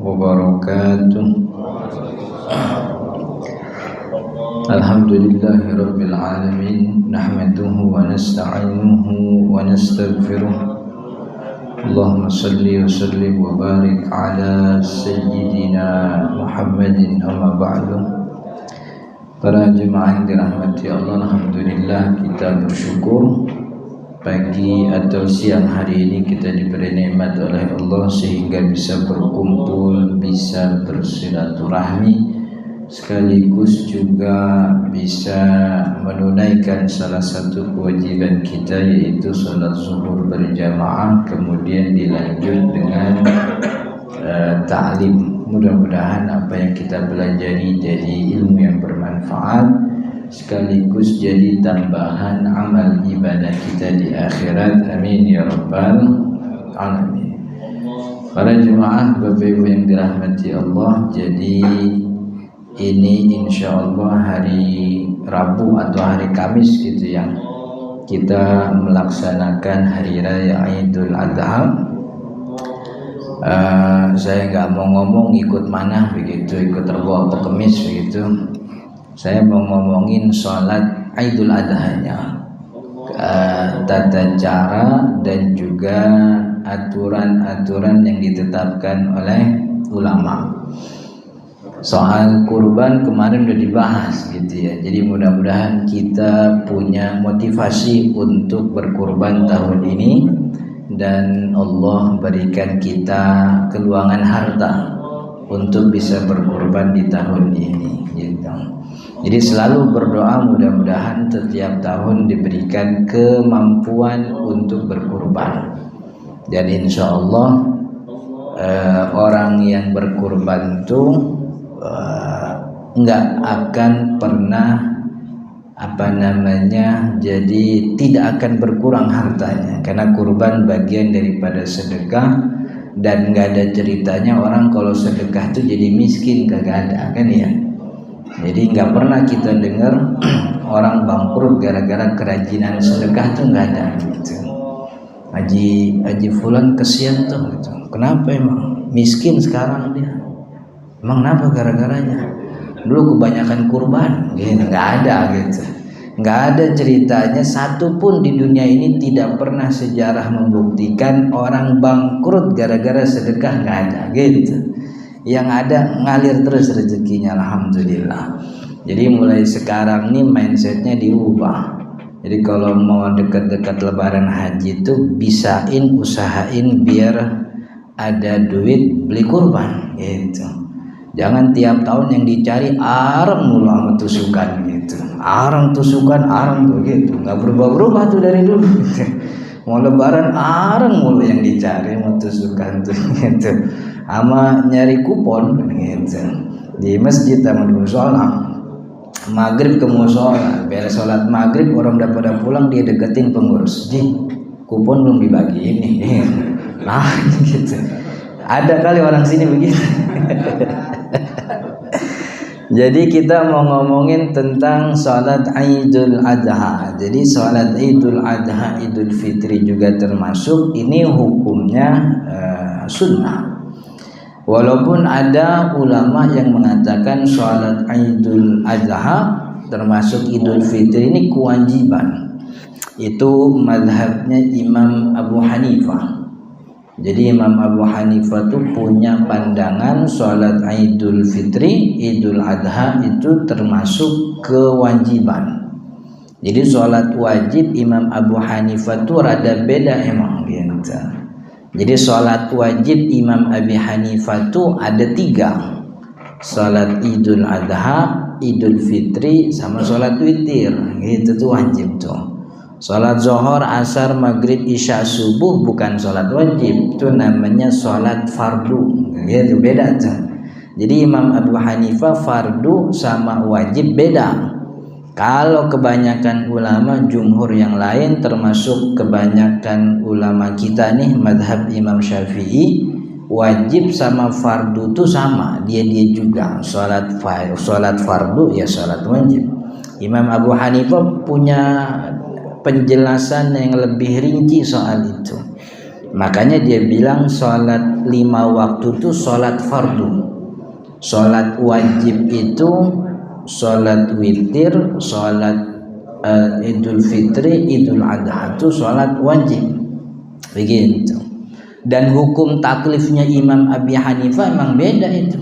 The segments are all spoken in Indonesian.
wabarakatuh. Alhamdulillahirabbil alamin, nahmaduhu wa nasta'inuhu wa nastaghfiruh. Allahumma salli wa sallim wa barik ala sayyidina Muhammadin, amma ba'du. Para jemaah yang dirahmati Allah, alhamdulillah kita bersyukur pagi atau siang hari ini kita diberi nikmat oleh Allah sehingga bisa berkumpul, bisa bersilaturahmi, sekaligus juga bisa menunaikan salah satu kewajiban kita, yaitu sholat zuhur berjamaah, kemudian dilanjut dengan ta'lim. Mudah-mudahan apa yang kita pelajari jadi ilmu yang bermanfaat, sekaligus jadi tambahan amal ibadah kita di akhirat. Amin ya rabbal alamin. Para jemaah Bapak Ibu yang dirahmati Allah, jadi ini insyaallah hari Rabu atau hari Kamis gitu ya, kita melaksanakan hari raya Idul Adha. Saya nggak mau ngomong ikut mana begitu, ikut Rebo atau Kemis begitu. Saya mau ngomongin sholat Idul Adha-nya, tata cara dan juga aturan-aturan yang ditetapkan oleh ulama. Soal kurban kemarin udah dibahas gitu ya. Jadi mudah-mudahan kita punya motivasi untuk berkurban tahun ini, dan Allah berikan kita keluangan harta untuk bisa berkurban di tahun ini gitu. Jadi selalu berdoa mudah-mudahan setiap tahun diberikan kemampuan untuk berkurban. Dan insya Allah orang yang berkurban itu nggak akan pernah jadi tidak akan berkurang hartanya, karena kurban bagian daripada sedekah. Dan nggak ada ceritanya orang kalau sedekah itu jadi miskin, kagak ada kan ya. Jadi nggak pernah kita dengar orang bangkrut gara-gara kerajinan sedekah, tuh nggak ada gitu. Haji fulan kesian tuh gitu. Kenapa emang miskin sekarang dia? Emang kenapa gara-garanya? Dulu kebanyakan kurban, gitu. Nggak ada gitu. Nggak ada ceritanya satupun di dunia ini, tidak pernah sejarah membuktikan orang bangkrut gara-gara sedekah, nggak ada gitu. Yang ada ngalir terus rezekinya, alhamdulillah. Jadi mulai sekarang nih mindsetnya diubah. Jadi kalau mau dekat-dekat lebaran haji itu usahain biar ada duit beli kurban gitu. Jangan tiap tahun yang dicari areng mulu sama tusukan gitu. Areng tusukan areng begitu, nggak berubah-berubah tuh dari dulu gitu. Mau lebaran areng mulu yang dicari, mau tusukan tuh gitu. Sama nyari kupon gitu. Di masjid sama di musola, maghrib ke musola, beres sholat maghrib orang udah pada pulang, dia deketin pengurus, "Ji, kupon belum dibagi ini." Nah gitu. Ada kali orang sini begitu. Jadi kita mau ngomongin tentang sholat Idul Adha. Jadi sholat Idul Adha, Idul Fitri juga termasuk. Ini hukumnya sunnah. Walaupun ada ulama yang mengatakan sholat Idul Adha termasuk Idul Fitri ini kewajiban. Itu mazhabnya Imam Abu Hanifah. Jadi Imam Abu Hanifah itu punya pandangan sholat Idul Fitri, Idul Adha itu termasuk kewajiban. Jadi sholat wajib Imam Abu Hanifah itu rada beda emang gitu. Jadi sholat wajib Imam Abi Hanifah itu ada 3. Sholat Idul Adha, Idul Fitri, sama sholat witir. Gitu tuh wajib tuh. Sholat zuhur, asar, maghrib, isya, subuh bukan sholat wajib, itu namanya sholat fardu. Gitu, beda tuh. Jadi Imam Abu Hanifah fardu sama wajib beda. Kalau kebanyakan ulama jumhur yang lain, termasuk kebanyakan ulama kita nih madhab Imam Syafi'i, wajib sama fardu itu sama, dia juga sholat fardu ya sholat wajib. Imam Abu Hanifah punya penjelasan yang lebih rinci soal itu. Makanya dia bilang sholat 5 waktu itu sholat fardu. Sholat wajib itu sholat witir, sholat Idul Fitri, Idul Adha itu sholat wajib, begitu. Dan hukum taklifnya Imam Abi Hanifah emang beda itu.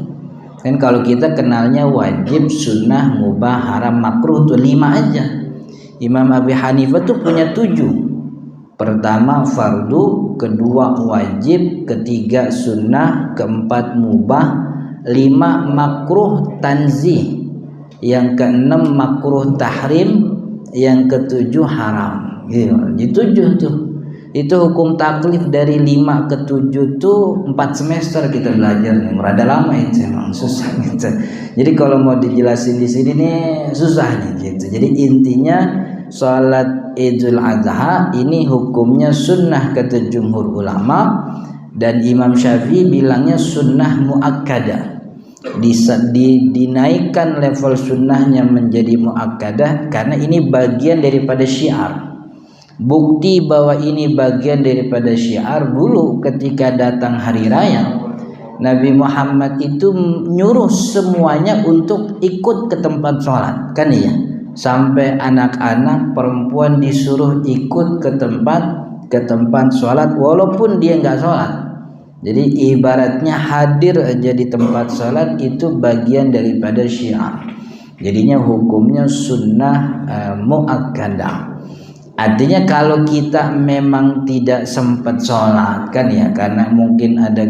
Kan kalau kita kenalnya wajib, sunnah, mubah, haram, makruh tuh 5 aja. Imam Abi Hanifah tuh punya 7. Pertama fardu, kedua wajib, ketiga sunnah, keempat mubah, 5 makruh tanzih, yang keenam makruh tahrim, yang ketujuh haram. Di 7 tuh. Itu hukum taklif dari 5 ke 7 tuh 4 semester kita belajar nih. Rada lama itu emang susah gitu. Jadi kalau mau dijelasin di sini nih susah nih gitu. Jadi intinya salat Idul Adha ini hukumnya sunnah kata jumhur ulama, dan Imam Syafi'i bilangnya sunnah muakkadah. Dinaikkan level sunnahnya menjadi muakkadah karena ini bagian daripada syiar. Bukti bahwa ini bagian daripada syiar, dulu ketika datang hari raya Nabi Muhammad itu nyuruh semuanya untuk ikut ke tempat sholat, kan ya, sampai anak-anak perempuan disuruh ikut ke tempat sholat walaupun dia nggak sholat. Jadi ibaratnya hadir aja di tempat sholat itu bagian daripada syiar. Jadinya hukumnya sunnah muakkadah. Artinya kalau kita memang tidak sempat sholat, kan ya, karena mungkin ada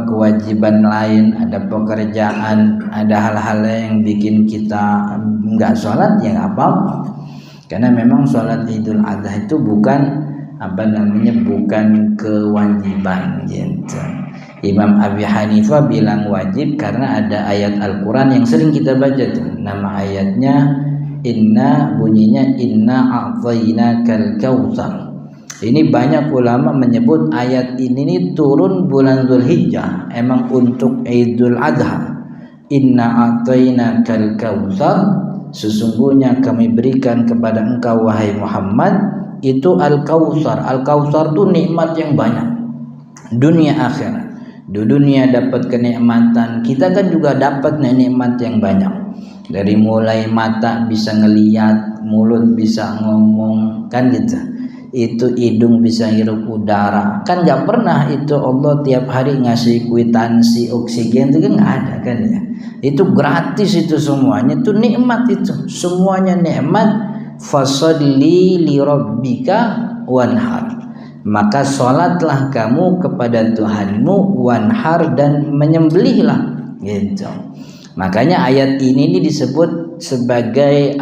kewajiban lain, ada pekerjaan, ada hal-hal yang bikin kita nggak sholat, ya nggak apa-apa. Karena memang sholat Idul Adha itu bukan bukan kewajiban gitu. Imam Abi Hanifah bilang wajib karena ada ayat Al-Quran yang sering kita baca tuh. Nama ayatnya bunyinya inna a'tainakal kautsar. Ini banyak ulama menyebut ayat ini turun bulan Dzulhijjah, emang untuk Idul Adha. Inna a'tainakal kautsar, sesungguhnya kami berikan kepada engkau wahai Muhammad itu al-kautsar. Al-kautsar itu nikmat yang banyak, dunia akhirat. Di dunia dapat kenikmatan, kita kan juga dapat nikmat yang banyak. Dari mulai mata bisa ngelihat, mulut bisa ngomong, kan gitu. Itu hidung bisa hirup udara. Kan nggak pernah itu Allah tiap hari ngasih kwitansi oksigen, itu kan nggak ada kan ya. Itu gratis, itu semuanya itu nikmat, itu semuanya nikmat. Fasalli li rabbika wanhar, maka sholatlah kamu kepada Tuhanmu, wanhar, dan menyembelihlah gitu. Makanya ayat ini disebut sebagai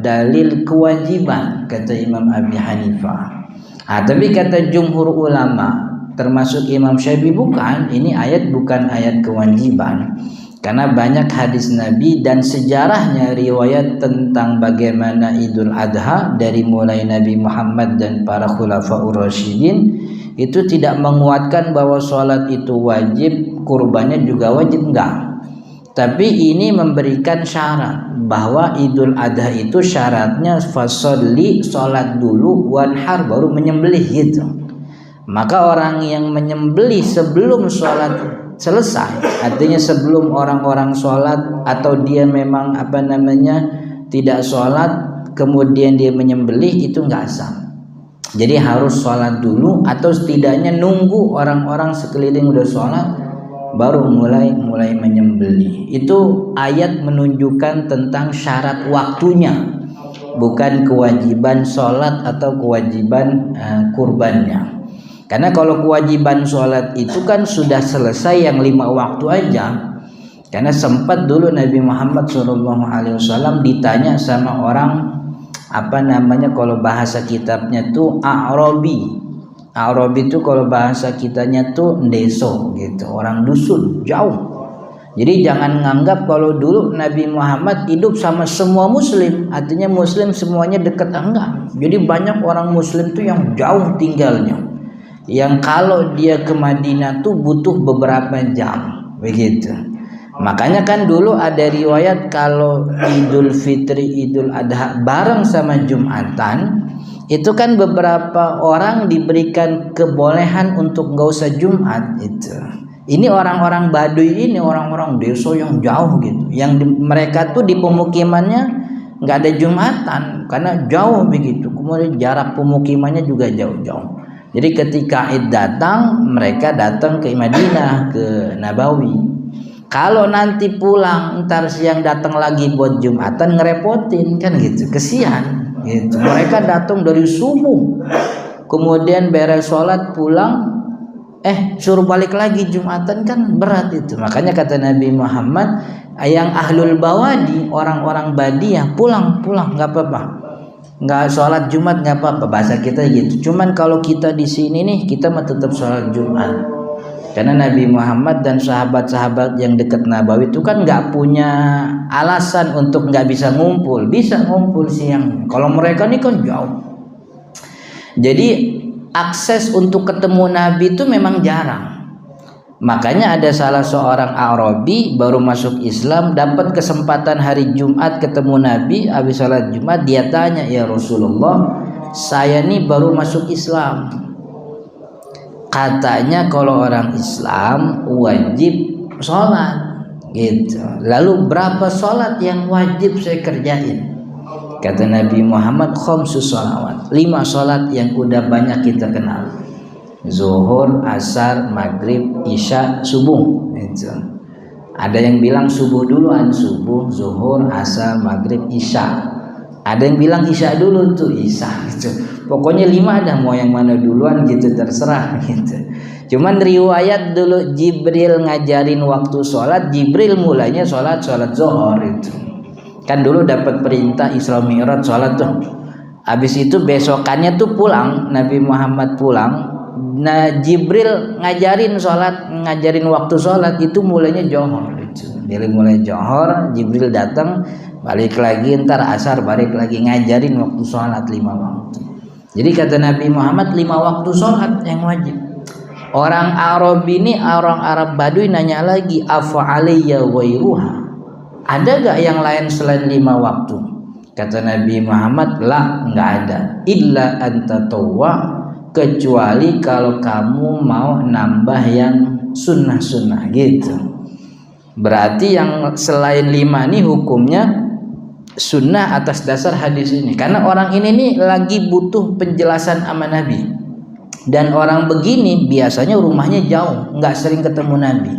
dalil kewajiban kata Imam Abi Hanifah. Tapi kata jumhur ulama termasuk Imam Syafi'i bukan, ini ayat bukan ayat kewajiban. Karena banyak hadis Nabi dan sejarahnya riwayat tentang bagaimana Idul Adha dari mulai Nabi Muhammad dan para khulafaur rasyidin itu tidak menguatkan bahwa sholat itu wajib, kurbannya juga wajib, enggak. Tapi ini memberikan syarat bahwa Idul Adha itu syaratnya fasolli, sholat dulu, wanhar, baru menyembelih gitu. Maka orang yang menyembelih sebelum sholat selesai, artinya sebelum orang-orang sholat, atau dia memang tidak sholat kemudian dia menyembelih, itu nggak sah. Jadi harus sholat dulu, atau setidaknya nunggu orang-orang sekeliling udah sholat baru mulai menyembelih. Itu ayat menunjukkan tentang syarat waktunya, bukan kewajiban sholat atau kewajiban kurbannya. Karena kalau kewajiban sholat itu kan sudah selesai yang 5 waktu aja. Karena sempat dulu Nabi Muhammad SAW ditanya sama orang kalau bahasa kitabnya tuh A'rabi. A'rabi itu kalau bahasa kitanya tuh ndeso gitu, orang dusun jauh. Jadi jangan nganggap kalau dulu Nabi Muhammad hidup sama semua muslim, artinya muslim semuanya dekat, enggak. Jadi banyak orang muslim tuh yang jauh tinggalnya, yang kalau dia ke Madinah tuh butuh beberapa jam begitu. Makanya kan dulu ada riwayat kalau Idul Fitri, Idul Adha bareng sama Jumatan itu kan beberapa orang diberikan kebolehan untuk nggak usah Jumat itu. Ini orang-orang Baduy ini, orang-orang desa yang jauh gitu, yang mereka tuh di pemukimannya nggak ada Jumatan karena jauh begitu. Kemudian jarak pemukimannya juga jauh-jauh. Jadi ketika Id datang, mereka datang ke Madinah, ke Nabawi. Kalau nanti pulang, ntar siang datang lagi buat Jumatan, ngerepotin kan gitu, kesian gitu. Mereka datang dari subuh, kemudian beres sholat pulang, suruh balik lagi Jumatan, kan berat itu. Makanya kata Nabi Muhammad, yang ahlul bawadi, orang-orang badiah, pulang nggak apa-apa, nggak sholat Jumat nggak apa-apa, bahasa kita gitu. Cuman kalau kita di sini nih, kita mah tetap sholat Jumat, karena Nabi Muhammad dan sahabat-sahabat yang dekat Nabawi itu kan nggak punya alasan untuk nggak bisa ngumpul siang. Kalau mereka nih kan jauh, jadi akses untuk ketemu Nabi itu memang jarang. Makanya ada salah seorang Arabi baru masuk Islam, dapat kesempatan hari Jumat ketemu Nabi. Habis salat Jumat dia tanya, ya Rasulullah, saya nih baru masuk Islam, katanya kalau orang Islam wajib sholat gitu. Lalu berapa sholat yang wajib saya kerjain? Kata Nabi Muhammad, khamsus sholawat, 5 sholat yang udah banyak kita kenal: zuhur, asar, maghrib, isya, subuh gitu. Ada yang bilang subuh duluan, subuh, zuhur, asar, maghrib, isya. Ada yang bilang isya dulu tuh, isya gitu. Pokoknya 5 ada, mau yang mana duluan gitu terserah gitu. Cuman riwayat dulu Jibril ngajarin waktu sholat, Jibril mulainya sholat zuhur itu. Kan dulu dapat perintah Isra Mi'raj sholat tuh. Habis itu besokannya tuh pulang, Nabi Muhammad pulang. Nah, Jibril ngajarin waktu sholat itu mulainya johor gitu. Jadi mulai johor, Jibril datang, balik lagi, ntar asar balik lagi, ngajarin waktu sholat 5 waktu. Jadi kata Nabi Muhammad 5 waktu sholat yang wajib. Orang Arab ini, orang Arab Baduy nanya lagi, afa alayya wairuha, ada gak yang lain selain 5 waktu? Kata Nabi Muhammad, la, nggak ada. Illa anta tawwa, kecuali kalau kamu mau nambah yang sunnah-sunnah gitu. Berarti yang selain 5 ini hukumnya sunnah atas dasar hadis ini. Karena orang ini nih lagi butuh penjelasan sama Nabi. Dan orang begini biasanya rumahnya jauh, nggak sering ketemu Nabi.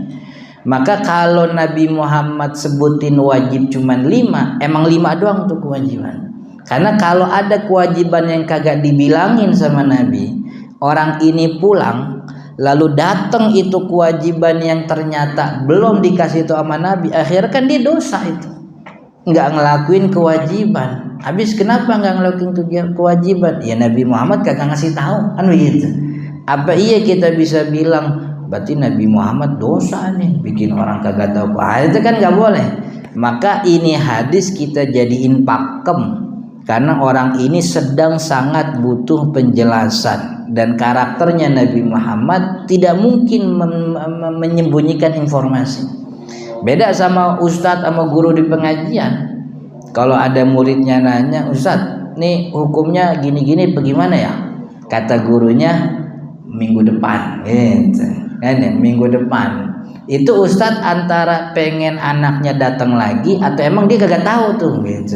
Maka kalau Nabi Muhammad sebutin wajib cuman 5, emang 5 doang tuh kewajiban. Karena kalau ada kewajiban yang kagak dibilangin sama Nabi, orang ini pulang lalu datang itu kewajiban yang ternyata belum dikasih tahu sama Nabi, akhirnya kan dia dosa itu, nggak ngelakuin kewajiban. Habis kenapa nggak ngelakuin kewajiban? Ya Nabi Muhammad kagak ngasih tahu, kan begitu. Apa iya kita bisa bilang berarti Nabi Muhammad dosa nih, bikin orang kagak tahu? Itu kan nggak boleh. Maka ini hadis kita jadiin pakem, karena orang ini sedang sangat butuh penjelasan, dan karakternya Nabi Muhammad tidak mungkin menyembunyikan informasi. Beda sama ustadz sama guru di pengajian. Kalau ada muridnya nanya, Ustadz, nih hukumnya gini-gini bagaimana ya? Kata gurunya minggu depan gitu. Minggu depan. Itu ustadz antara pengen anaknya datang lagi atau emang dia kagak tahu tuh gitu.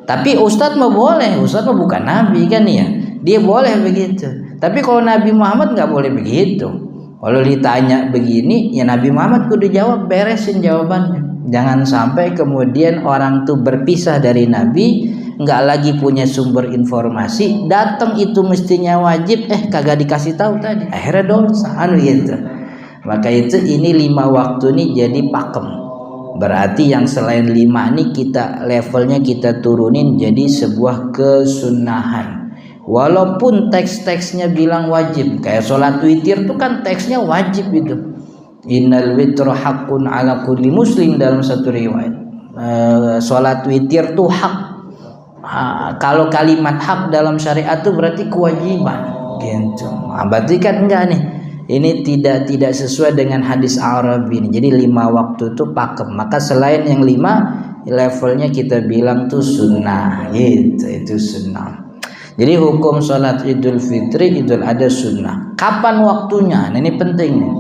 Tapi ustadz mah boleh, ustadz mah bukan nabi kan ya, dia boleh begitu. Tapi kalau Nabi Muhammad nggak boleh begitu. Kalau ditanya begini, ya Nabi Muhammad kudu jawab, beresin jawabannya. Jangan sampai kemudian orang tuh berpisah dari Nabi, nggak lagi punya sumber informasi, datang itu mestinya wajib, kagak dikasih tahu tadi, akhirnya dosa, gitu. Maka itu ini 5 waktu ini jadi pakem. Berarti yang selain 5 ini kita levelnya kita turunin jadi sebuah kesunahan. Walaupun teks-teksnya bilang wajib, kayak sholat witir itu kan teksnya wajib itu. Innal witra haqqun ala kulli muslim, dalam satu riwayat. Sholat witir itu hak. Kalau kalimat hak dalam syariat itu berarti kewajiban gitu. Berarti kan enggak nih, ini tidak sesuai dengan hadis Arabi ini. Jadi 5 waktu itu pakem. Maka selain yang 5 levelnya kita bilang tuh sunnah gitu, itu sunnah. Jadi hukum sholat Idul Fitri, Idul Adha sunnah. Kapan waktunya? Nah, ini penting nih.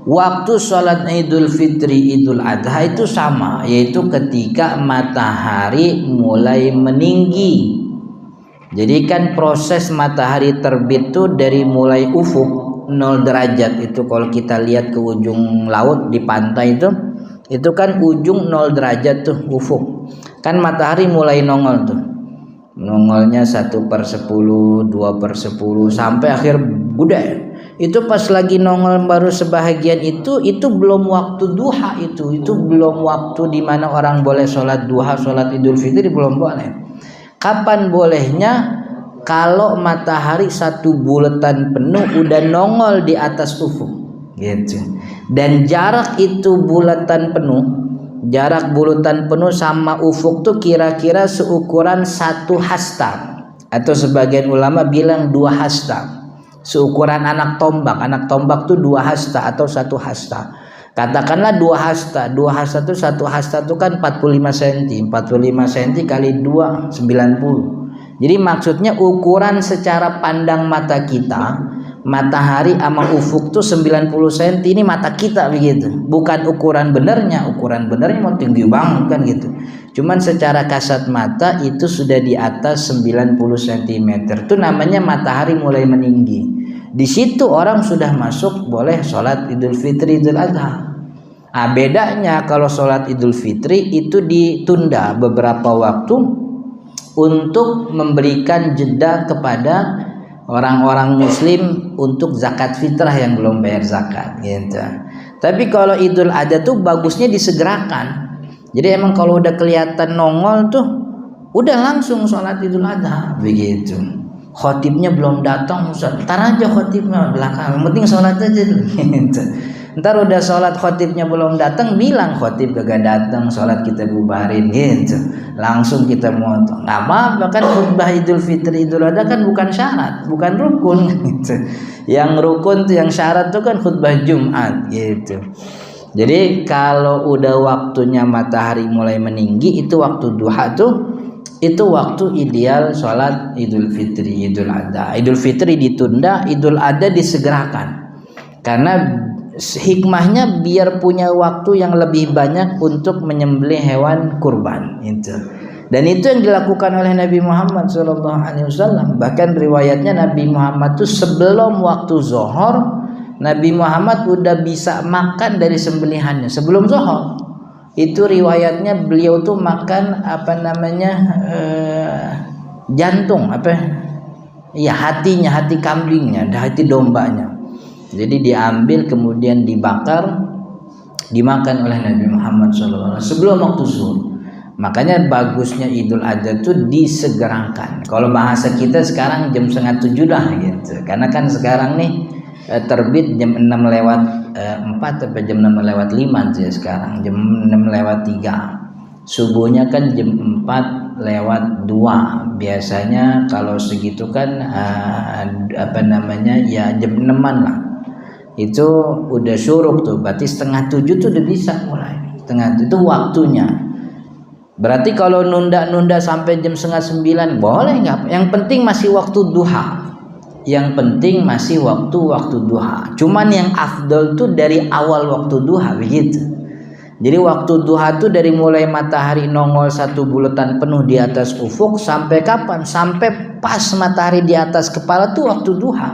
Waktu sholat Idul Fitri, Idul Adha itu sama, yaitu ketika matahari mulai meninggi. Jadi kan proses matahari terbit itu dari mulai ufuk 0 derajat itu, kalau kita lihat ke ujung laut di pantai itu kan ujung 0 derajat tuh ufuk. Kan matahari mulai nongol tuh. Nongolnya 1/10, 2/10 sampai akhir gede. Itu pas lagi nongol baru sebahagian itu belum waktu duha, itu belum waktu di mana orang boleh sholat duha, sholat Idul Fitri belum boleh. Kapan bolehnya? Kalau matahari 1 bulatan penuh udah nongol di atas ufuk gitu. Dan jarak itu bulatan penuh, jarak bulatan penuh sama ufuk tuh kira-kira seukuran 1 hasta, atau sebagian ulama bilang 2 hasta. Seukuran anak tombak tuh 2 hasta atau 1 hasta. Katakanlah 2 hasta. 2 hasta tuh 1 hasta tuh kan 45 cm. 45 cm kali 2 90. Jadi maksudnya ukuran secara pandang mata kita, matahari sama ufuk tuh 90 cm, ini mata kita begitu. Bukan ukuran benernya. Ukuran benernya mau tinggi banget kan gitu. Cuman secara kasat mata itu sudah di atas 90 cm. Itu namanya matahari mulai meninggi. Di situ orang sudah masuk boleh sholat Idul Fitri, Idul Adha. Nah, bedanya kalau sholat Idul Fitri itu ditunda beberapa waktu untuk memberikan jeda kepada orang-orang muslim untuk zakat fitrah yang belum bayar zakat gitu. Tapi kalau Idul Adha tuh bagusnya disegerakan. Jadi emang kalau udah kelihatan nongol tuh udah langsung sholat Idul Adha begitu. Khotibnya belum datang, ntar aja khotibnya belakang, yang penting sholat aja dulu gitu. Ntar udah sholat khotibnya belum datang, bilang khotib kagak datang, sholat kita bubarin gitu. Langsung kita motong. Nggak apa-apa kan, khutbah Idul Fitri, Idul Adha kan bukan syarat, bukan rukun gitu. Yang rukun tuh, yang syarat tuh kan khutbah Jumat gitu. Jadi kalau udah waktunya matahari mulai meninggi, itu waktu duha tuh, itu waktu ideal sholat Idul Fitri, Idul Adha. Idul Fitri ditunda, Idul Adha disegerakan. Karena hikmahnya biar punya waktu yang lebih banyak untuk menyembelih hewan kurban itu. Dan itu yang dilakukan oleh Nabi Muhammad SAW. Bahkan riwayatnya Nabi Muhammad itu sebelum waktu zuhur, Nabi Muhammad udah bisa makan dari sembelihannya sebelum zuhur. Itu riwayatnya beliau tuh makan jantung hatinya, hati kambingnya, hati dombanya. Jadi diambil kemudian dibakar, dimakan oleh Nabi Muhammad SAW sebelum waktu zuhur. Makanya bagusnya Idul Adha itu disegerakan. Kalau bahasa kita sekarang jam 6:30 lah gitu. Karena kan sekarang nih terbit jam 6:04 atau jam 6:05 sih sekarang, jam 6:03. Subuhnya kan jam 4:02. Biasanya kalau segitu kan ya jam 6-an lah. Itu udah syuruk tuh, berarti 6:30 tuh udah bisa mulai. Itu waktunya. Berarti kalau nunda-nunda sampai jam 8:30 boleh nggak? Yang penting masih waktu duha. Yang penting masih waktu duha. Cuman yang afdol tuh dari awal waktu duha begitu. Jadi waktu duha tuh dari mulai matahari nongol 1 bulatan penuh di atas ufuk sampai kapan? Sampai pas matahari di atas kepala tuh waktu duha.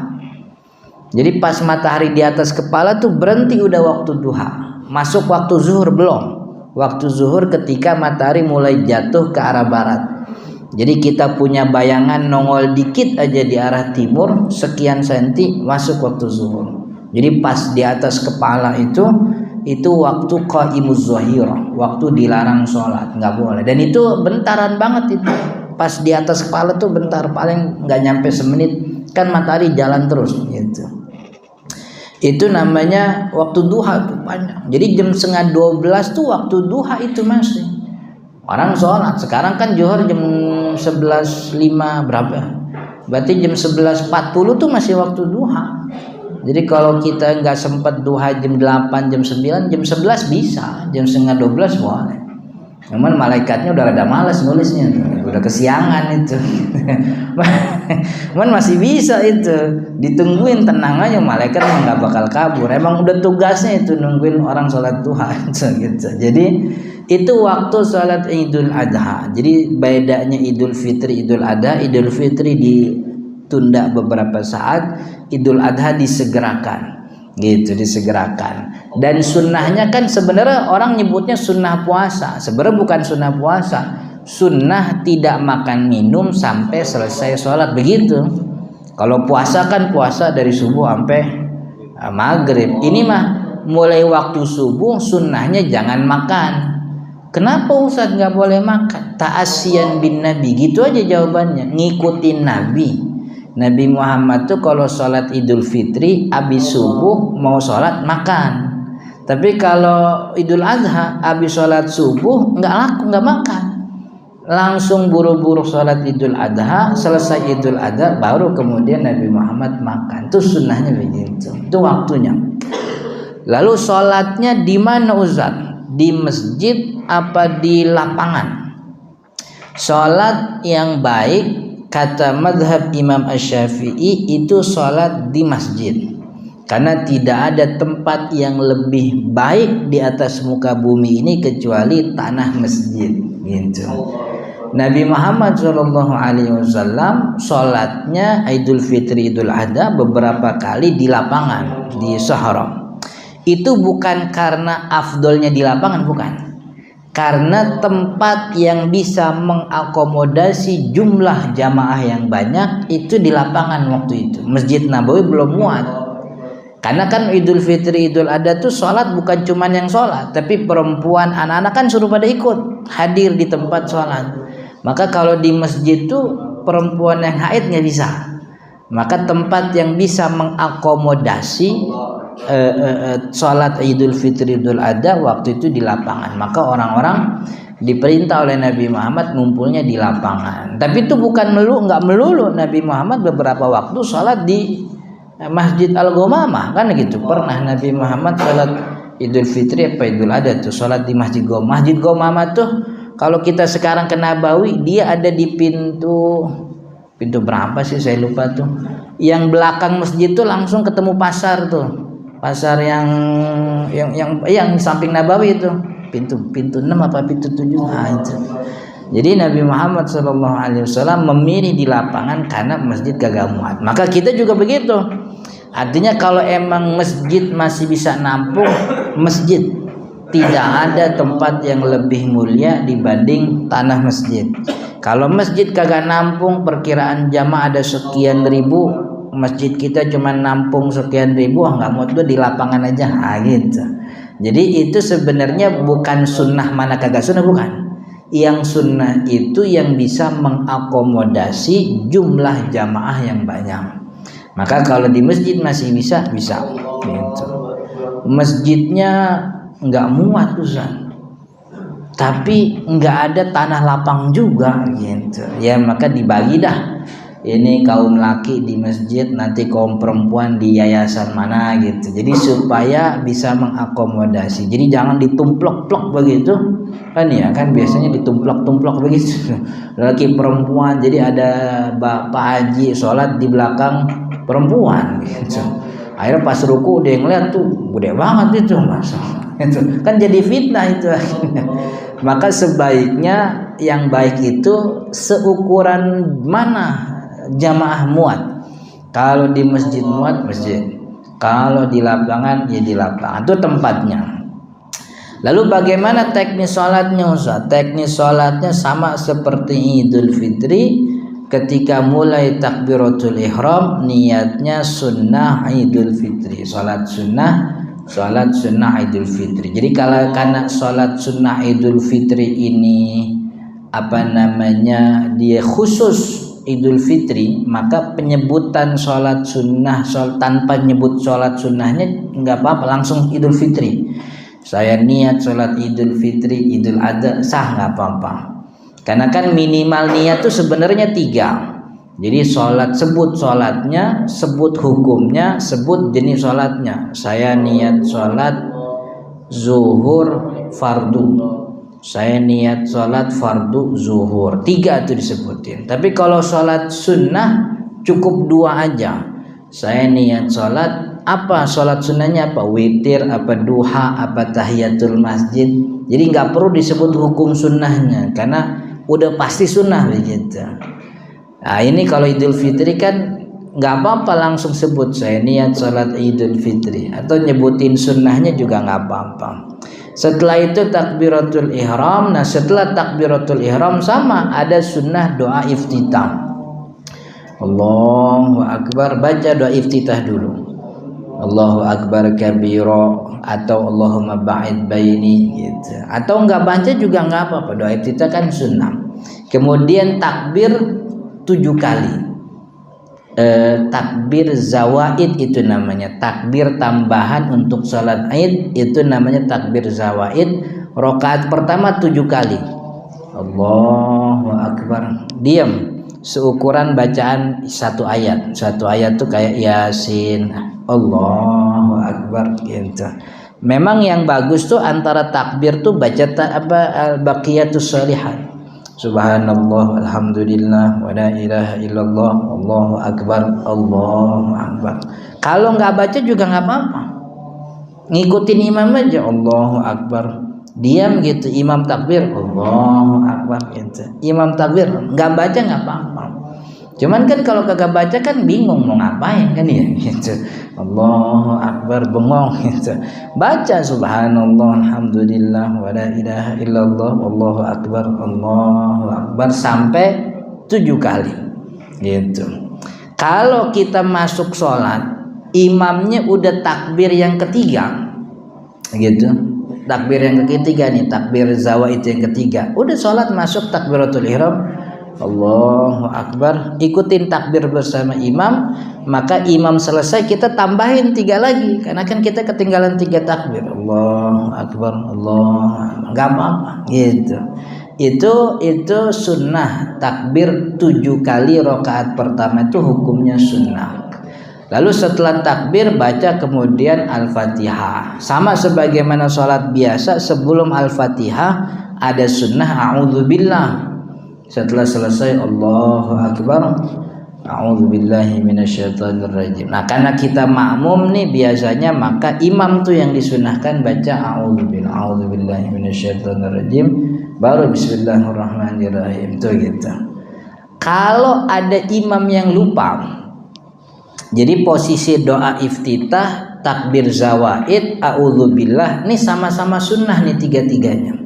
Jadi pas matahari di atas kepala tuh berhenti udah waktu duha. Masuk waktu zuhur belum? Waktu zuhur ketika matahari mulai jatuh ke arah barat. Jadi kita punya bayangan nongol dikit aja di arah timur sekian senti, masuk waktu zuhur. Jadi pas di atas kepala itu waktu qaimuz zahir, waktu dilarang sholat, nggak boleh. Dan itu bentaran banget itu. Pas di atas kepala tuh bentar, paling nggak nyampe semenit, kan matahari jalan terus gitu. Itu namanya waktu duha tuh panjang. Jadi jam 11:30 tuh waktu duha itu masih. Orang sholat. Sekarang kan zuhur jam 11:05 berapa? Berarti jam 11:40 tuh masih waktu duha. Jadi kalau kita nggak sempat duha jam 8, jam 9, jam 11 bisa. Jam 11:30 boleh. Cuman malaikatnya udah rada malas nulisnya. udah kesiangan itu. Man masih bisa itu, ditungguin, tenang aja, malaikat nggak bakal kabur. Emang udah tugasnya itu nungguin orang sholat duha gitu. Jadi itu waktu sholat Idul Adha. Jadi bedanya Idul Fitri, Idul Adha. Idul Fitri ditunda beberapa saat, Idul Adha disegerakan. Gitu, disegerakan. Dan sunnahnya kan sebenarnya orang nyebutnya sunnah puasa, sebenarnya bukan sunnah puasa. Sunnah tidak makan minum sampai selesai sholat, begitu. Kalau puasa kan puasa dari subuh sampai maghrib. Ini mah mulai waktu subuh sunnahnya jangan makan. Kenapa Ustaz nggak boleh makan? Ta'asiyan bin Nabi, gitu aja jawabannya, ngikutin Nabi. Nabi Muhammad tuh kalau sholat Idul Fitri habis subuh mau sholat makan, tapi kalau Idul Adha habis sholat subuh nggak makan, langsung buru-buru sholat Idul Adha, selesai Idul Adha baru kemudian Nabi Muhammad makan. Itu sunnahnya begitu, itu waktunya. Lalu sholatnya di mana Ustaz? Di masjid apa di lapangan? Sholat yang baik kata madhab Imam Asy-Syafi'i itu sholat di masjid, karena tidak ada tempat yang lebih baik di atas muka bumi ini kecuali tanah masjid gitu. Nabi Muhammad SAW sholatnya Idul Fitri Idul Adha beberapa kali di lapangan, di Sahara. Itu bukan karena afdolnya di lapangan, bukan, karena tempat yang bisa mengakomodasi jumlah jamaah yang banyak itu di lapangan waktu itu. Masjid Nabawi belum muat. Karena kan Idul Fitri Idul Adha tuh sholat bukan cuman yang sholat, tapi perempuan, anak-anak kan suruh pada ikut hadir di tempat sholat. Maka kalau di masjid tuh perempuan yang haid nggak bisa. Maka tempat yang bisa mengakomodasi sholat Idul Fitri Idul Adha waktu itu di lapangan. Maka orang-orang diperintah oleh Nabi Muhammad ngumpulnya di lapangan. Tapi itu bukan nggak melulu. Nabi Muhammad beberapa waktu sholat di Masjid Al-Ghamamah kan gitu. Pernah Nabi Muhammad sholat Idul Fitri apa Idul Adha tuh sholat di Masjid Ghamamah. Masjid Ghamamah tuh kalau kita sekarang ke Nabawi, dia ada di pintu berapa sih saya lupa tuh. Yang belakang masjid tuh langsung ketemu pasar tuh. Pasar yang samping Nabawi itu, pintu 6 apa pintu 7 itu. Jadi Nabi Muhammad SAW memilih di lapangan karena masjid kagak muat. Maka kita juga begitu. Artinya kalau emang masjid masih bisa nampung, masjid tidak ada tempat yang lebih mulia dibanding tanah masjid. Kalau masjid kagak nampung, perkiraan jamaah ada sekian ribu, masjid kita cuma nampung sekian ribu, nggak mau tuh di lapangan aja, gitu. Jadi itu sebenarnya bukan sunnah mana kagak sunnah, bukan. Yang sunnah itu yang bisa mengakomodasi jumlah jamaah yang banyak. Maka kalau di masjid masih bisa, gitu. Masjidnya nggak muat Ustaz, tapi nggak ada tanah lapang juga, gitu. Ya maka dibagi dah. Ini kaum laki di masjid, nanti kaum perempuan di yayasan mana gitu. Jadi supaya bisa mengakomodasi. Jadi jangan ditumplok-plok begitu. Kan ya, kan biasanya ditumplok-tumplok begitu. Laki perempuan, jadi ada Pak Haji sholat di belakang perempuan gitu. Akhirnya pas ruku dia ngeliat tuh gede banget itu, masa. Itu kan jadi fitnah itu. Maka sebaiknya yang baik itu seukuran mana jamaah muat. Kalau di masjid muat masjid, kalau di lapangan ya di lapangan, itu tempatnya. Lalu bagaimana teknis sholatnya Ustaz? Teknis sholatnya sama seperti Idul Fitri. Ketika mulai takbiratul ihram, niatnya sunnah Idul Fitri, sholat sunnah Idul Fitri. Jadi kalau karena sholat sunnah Idul Fitri ini dia khusus Idul Fitri, maka penyebutan sholat sunnah tanpa nyebut sholat sunnahnya nggak apa-apa, langsung Idul Fitri. Saya niat sholat Idul Fitri, Idul Adha, sah nggak apa-apa. Karena kan minimal niat tuh sebenarnya 3. Jadi sebut sholatnya, sebut hukumnya, sebut jenis sholatnya. Saya niat sholat zuhur fardu, saya niat sholat fardu zuhur, 3 itu disebutin. Tapi kalau sholat sunnah cukup 2 aja. Saya niat sholat apa, sholat sunnahnya apa, witir, apa duha, apa tahiyatul masjid. Jadi nggak perlu disebut hukum sunnahnya karena udah pasti sunnah begitu. Nah ini kalau Idul Fitri kan nggak apa-apa langsung sebut saya niat sholat Idul Fitri, atau nyebutin sunnahnya juga nggak apa-apa. Setelah itu takbiratul ihram. Nah setelah takbiratul ihram sama ada sunnah doa iftitah. Allahu akbar, baca doa iftitah dulu. Allahu akbar kabira atau Allahumma ba'id baini gitu. Atau enggak baca juga enggak apa-apa, doa iftitah kan sunnah. Kemudian takbir 7 kali. Takbir zawaid itu namanya, takbir tambahan untuk sholat Id itu namanya takbir zawaid. Rakaat pertama 7 kali. Allahu akbar, diam seukuran bacaan 1 ayat. 1 ayat tuh kayak Yasin. Allahu akbar gitu. Memang yang bagus tuh antara takbir tuh baca baqiyatus sholihat. Subhanallah, alhamdulillah, wa la ilaha illallah, Allahu akbar, Allahu akbar. Kalau nggak baca juga nggak apa-apa, ngikutin imam aja, Allahu akbar, diam gitu, imam takbir, Allahu akbar gitu, imam takbir, nggak baca nggak apa-apa. Cuman kan kalau kagak baca kan bingung mau ngapain kan ya gitu. Allahu akbar bengong gitu. Baca subhanallah, alhamdulillah, wa la ilaha illallah, Allahu akbar, Allahu akbar sampai 7 kali gitu. Kalau kita masuk sholat imamnya udah takbir yang ketiga gitu, takbir yang ketiga nih, takbir zawaid yang ketiga, udah sholat masuk takbiratul ihram, Allahu akbar, ikutin takbir bersama imam. Maka imam selesai kita tambahin 3 lagi karena kan kita ketinggalan 3 takbir. Allahu akbar, Allah, nggak apa-apa gitu. Itu sunnah takbir 7 kali rakaat pertama itu hukumnya sunnah. Lalu setelah takbir baca kemudian Al-Fatihah. Sama sebagaimana sholat biasa, sebelum Al-Fatihah ada sunnah a'udzubillah. Setelah selesai Allahu akbar, a'udzubillahi minasyaitonirrajim. Nah karena kita makmum nih biasanya, maka imam tuh yang disunahkan baca a'udzubillahi minasyaitonirrajim, baru bismillahirrahmanirrahim tuh gitu. Kalau ada imam yang lupa, jadi posisi doa iftitah, takbir zawaid, a'udzubillah nih sama-sama sunnah nih 3-tiganya.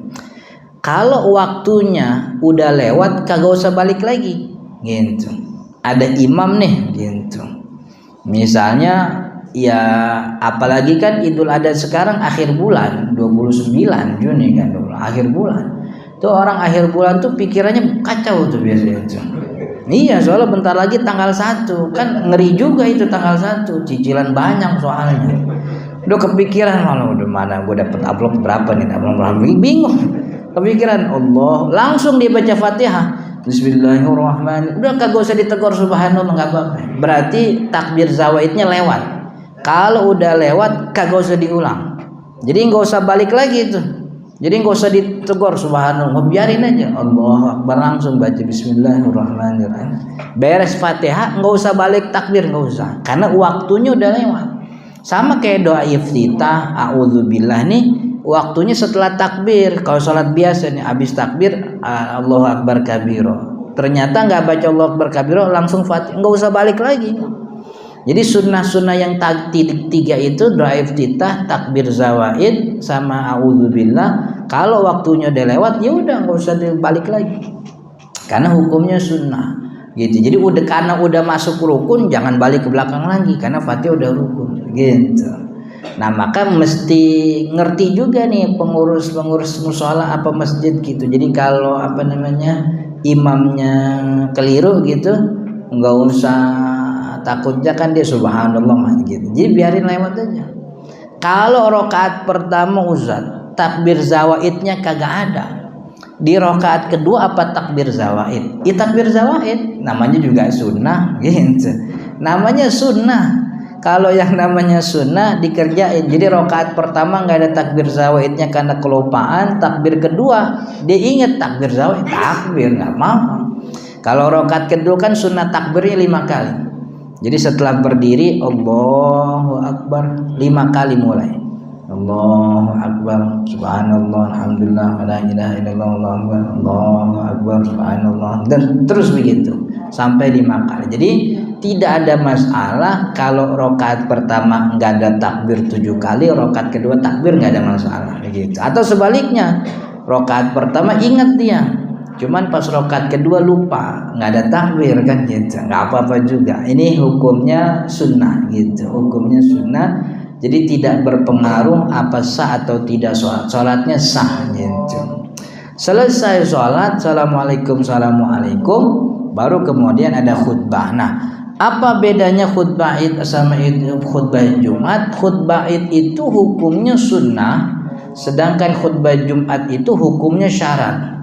Kalau waktunya udah lewat kagak usah balik lagi gitu. Ada imam nih gitu. Misalnya ya apalagi kan Idul Adha sekarang akhir bulan 29 Juni kan, akhir bulan. Tuh orang akhir bulan tuh pikirannya kacau tuh biasanya tuh. Iya, soalnya bentar lagi tanggal 1. Kan ngeri juga itu tanggal 1. Cicilan banyak soalnya. Udah kepikiran malah udah mana gue dapet amplop berapa nih, amplop berapa, bingung. Kepikiran Allah, langsung dia baca Fatihah, bismillahirrahmanirrahim, udah kagak usah ditegur subhanallah, nggak apa-apa. Berarti takbir zawaidnya lewat. Kalau udah lewat kagak usah diulang, jadi nggak usah balik lagi itu. Jadi nggak usah ditegur subhanallah, biarin aja Allahu akbar, langsung baca bismillahirrahmanirrahim, beres Fatihah, nggak usah balik takbir, nggak usah, karena waktunya udah lewat. Sama kayak doa iftitah a'udzubillah nih, waktunya setelah takbir. Kalau sholat biasa nih habis takbir Allahu akbar kabiro, ternyata nggak baca Allahu akbar kabiro, langsung Fatihah, nggak usah balik lagi. Jadi sunnah-sunnah yang 3 itu doa iftitah, takbir zawaid, sama a'udzubillah. Kalau waktunya udah lewat ya udah nggak usah balik lagi, karena hukumnya sunnah gitu. Jadi karena udah masuk rukun jangan balik ke belakang lagi, karena Fatihah udah rukun gitu. Nah maka mesti ngerti juga nih pengurus musola apa masjid gitu. Jadi kalau imamnya keliru gitu, nggak usah takutnya kan dia subhanallah gitu. Jadi biarin lewat aja. Kalau rakaat pertama Ustaz, takbir zawaidnya kagak ada. Di rakaat kedua apa takbir zawaid? Takbir zawaid namanya juga sunnah gitu. Namanya sunnah. Kalau yang namanya sunnah dikerjain. Jadi rakaat pertama nggak ada takbir zawaidnya karena kelupaan. Takbir kedua dia ingat takbir zawaid, takbir nggak mau. Kalau rakaat kedua kan sunnah takbirnya 5 kali. Jadi setelah berdiri Allahu Akbar 5 kali mulai. Allahu Akbar, subhanallah, alhamdulillah, la ilaha illallah, Allahu Akbar, subhanallah, dan terus begitu sampai 5 kali. Jadi tidak ada masalah kalau rakaat pertama nggak ada takbir 7 kali, rakaat kedua takbir nggak ada masalah begitu. Atau sebaliknya, rakaat pertama ingat dia, cuman pas rakaat kedua lupa, nggak ada takbir kan gitu, nggak apa-apa juga. Ini hukumnya sunnah gitu, hukumnya sunnah. Jadi tidak berpengaruh apa sah atau tidak sholat, sholatnya sah gitu. Selesai sholat, assalamualaikum, baru kemudian ada khutbah. Nah, apa bedanya khutbah id sama khutbah Jumat? Khutbah id itu hukumnya sunnah, sedangkan khutbah Jumat itu hukumnya syarat.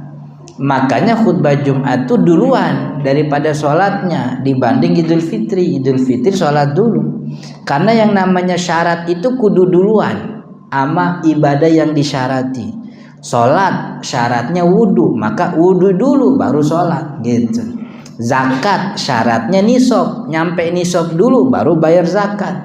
Makanya khutbah Jumat itu duluan daripada sholatnya dibanding Idul Fitri. Idul Fitri sholat dulu, karena yang namanya syarat itu kudu duluan ama ibadah yang disyarati. Sholat syaratnya wudu, maka wudu dulu baru sholat gitu. Zakat syaratnya nisab, nyampe nisab dulu baru bayar zakat.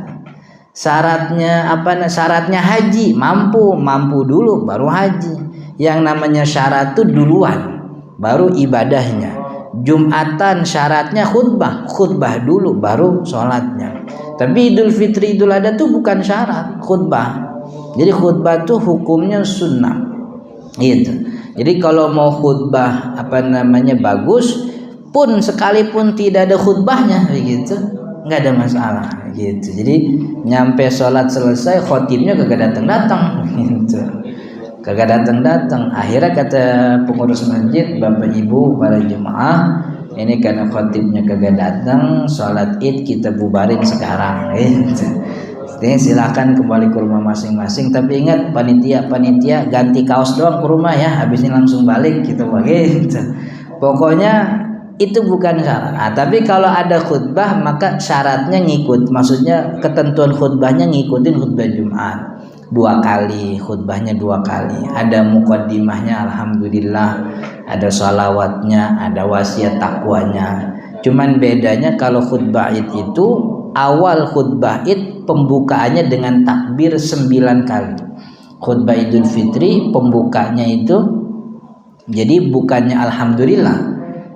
Syaratnya apa? Syaratnya haji, mampu dulu baru haji. Yang namanya syarat itu duluan baru ibadahnya. Jumatan syaratnya khutbah dulu baru sholatnya. Tapi Idul Fitri, Idul Adha tuh bukan syarat khutbah. Jadi khutbah tuh hukumnya sunnah gitu. Jadi kalau mau khutbah bagus pun sekalipun tidak ada khutbahnya begitu, nggak ada masalah gitu. Jadi nyampe sholat selesai khotibnya kagak datang gitu, kagak datang. Akhirnya kata pengurus masjid, bapak ibu para jemaah, ini karena khotibnya kagak datang, sholat id kita bubarin sekarang gitu. Jadi silakan kembali ke rumah masing-masing, tapi ingat panitia ganti kaos doang ke rumah ya, habisnya langsung balik gitu begitu. Pokoknya itu bukan syarat. Nah, tapi kalau ada khutbah maka syaratnya ngikut, maksudnya ketentuan khutbahnya ngikutin khutbah Jumat 2 kali, khutbahnya 2 kali. Ada muqaddimahnya alhamdulillah, ada sholawatnya, ada wasiat takwanya. Cuman bedanya kalau khutbah id itu awal khutbah id pembukaannya dengan takbir 9 kali. Khutbah Idul Fitri pembukanya itu jadi bukannya alhamdulillah,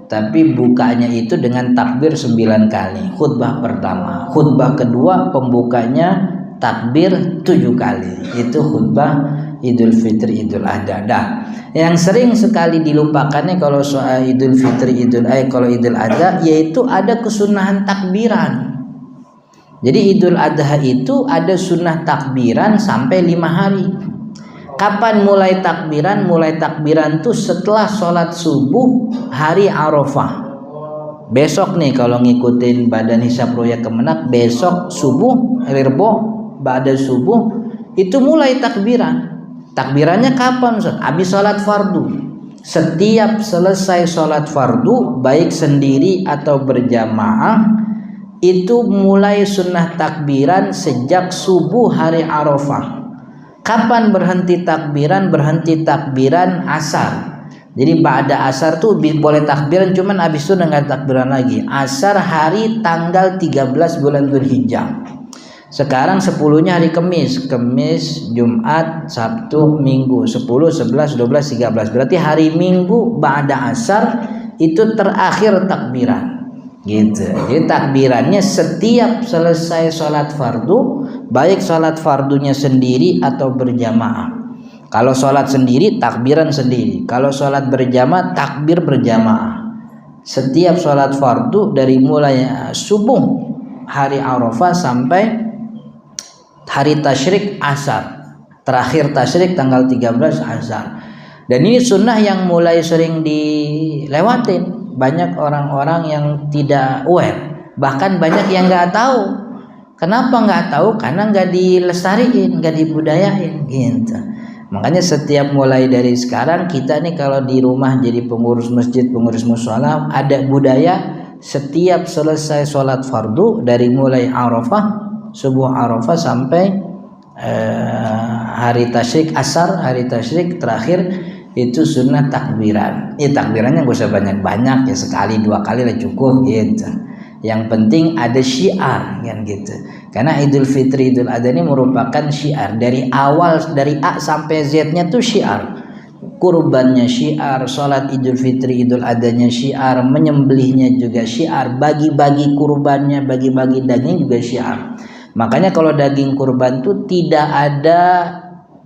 tapi bukanya itu dengan takbir 9 kali. Khutbah pertama, khutbah kedua pembukanya takbir 7 kali. Itu khutbah Idul Fitri, Idul Adha. Dah, yang sering sekali dilupakannya kalau soal Idul Fitri, kalau Idul Adha, yaitu ada kesunahan takbiran. Jadi Idul Adha itu ada sunnah takbiran sampai 5 hari. Kapan mulai takbiran? Mulai takbiran tuh setelah sholat subuh hari Arafah. Besok nih kalau ngikutin Badan Hisab Ruya Kemenak, besok subuh Rirbo ba'da subuh itu mulai takbiran. Takbirannya kapan? Habis sholat fardu. Setiap selesai sholat fardu, baik sendiri atau berjamaah, itu mulai sunnah takbiran sejak subuh hari Arafah. Kapan berhenti takbiran? Berhenti takbiran asar. Jadi ba'da asar tuh boleh takbiran, cuman habis itu enggak takbiran lagi. Asar hari tanggal 13 bulan Dzulhijjah. Sekarang 10-nya hari Kamis, Jumat, Sabtu, Minggu, 10, 11, 12, 13. Berarti hari Minggu ba'da asar itu terakhir takbiran. Gitu. Jadi takbirannya setiap selesai sholat fardu, baik sholat fardunya sendiri atau berjamaah. Kalau sholat sendiri takbiran sendiri, kalau sholat berjamaah takbir berjamaah. Setiap sholat fardu dari mulai subuh hari Arafah sampai hari tasyrik asar, terakhir tasyrik tanggal 13 asar. Dan ini sunnah yang mulai sering dilewatin. Banyak orang-orang yang tidak aware, bahkan banyak yang nggak tahu. Kenapa nggak tahu? Karena nggak dilestariin, nggak dibudayain gitu. Makanya setiap mulai dari sekarang kita nih kalau di rumah jadi pengurus masjid, pengurus mushola, ada budaya setiap selesai sholat fardu dari mulai Arafah subuh Arafah sampai hari tasyrik asar, hari tasyrik terakhir itu sunnah takbiran. Takbirannya gak usah banyak-banyak ya, sekali 2 kali lah cukup gitu. Yang penting ada syiar kan gitu. Karena Idul Fitri, Idul Adha ini merupakan syiar dari awal, dari A sampai Z-nya tuh syiar. Kurbannya syiar, sholat Idul Fitri, Idul Adha-nya syiar, menyembelihnya juga syiar, bagi-bagi kurbannya, bagi-bagi daging juga syiar. Makanya kalau daging kurban itu tidak ada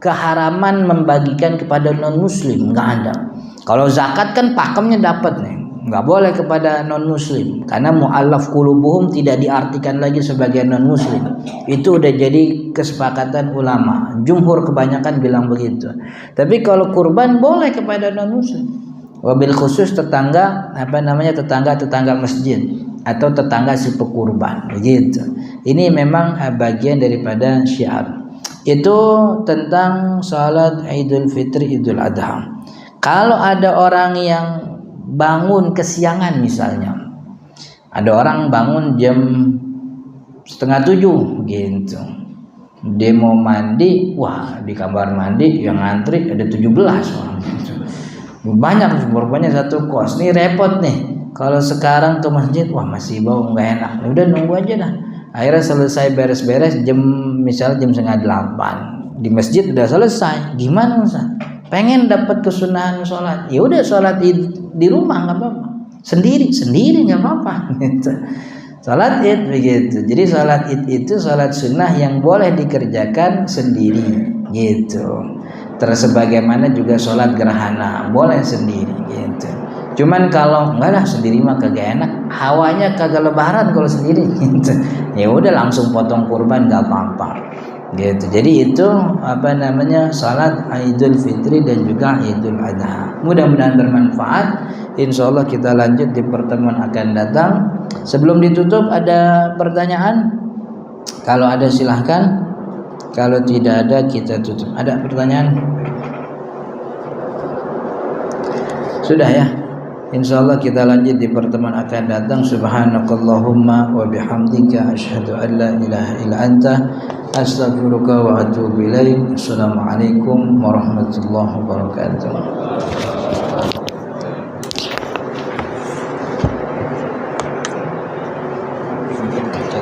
keharaman membagikan kepada non muslim, nggak ada. Kalau zakat kan pakemnya dapat nih, nggak boleh kepada non muslim karena mu'allaf qulubuhum tidak diartikan lagi sebagai non muslim. Itu udah jadi kesepakatan ulama, jumhur kebanyakan bilang begitu. Tapi kalau kurban boleh kepada non muslim, wabil khusus tetangga tetangga masjid atau tetangga si pekurban begitu. Ini memang bagian daripada syiar. Itu tentang salat Idul Fitri, Idul Adha. Kalau ada orang yang bangun kesiangan misalnya, ada orang bangun jam 6:30 gitu, dia mau mandi, wah di kamar mandi yang ngantri ada 17 orang gitu. Banyak korbannya satu kos, nih repot nih. Kalau sekarang ke masjid, wah masih bau nggak enak, udah nunggu aja dah. Akhirnya selesai beres-beres misalnya jam 7:30 di masjid udah selesai. Gimana Ustaz? Pengen dapat kesunahan sholat, ya udah sholat di rumah nggak apa-apa, sendiri nggak apa-apa. Gitu. Sholat id begitu. Jadi sholat id itu sholat sunnah yang boleh dikerjakan sendiri, gitu. Terus sebagaimana juga sholat gerhana boleh sendiri, gitu. Cuman kalau enggak lah sendiri mah kagak enak, hawanya kagak lebaran kalau sendiri gitu. Ya udah langsung potong kurban enggak apa-apa. Gitu. Jadi itu salat Idul Fitri dan juga Idul Adha. Mudah-mudahan bermanfaat. Insyaallah kita lanjut di pertemuan akan datang. Sebelum ditutup ada pertanyaan? Kalau ada silahkan. Kalau tidak ada kita tutup. Ada pertanyaan? Sudah ya. Insyaallah kita lanjut di pertemuan akan datang. Subhanakallahumma wa bihamdika asyhadu an la ilaha illa anta astaghfiruka wa atubu ilaik. Assalamualaikum warahmatullahi wabarakatuh.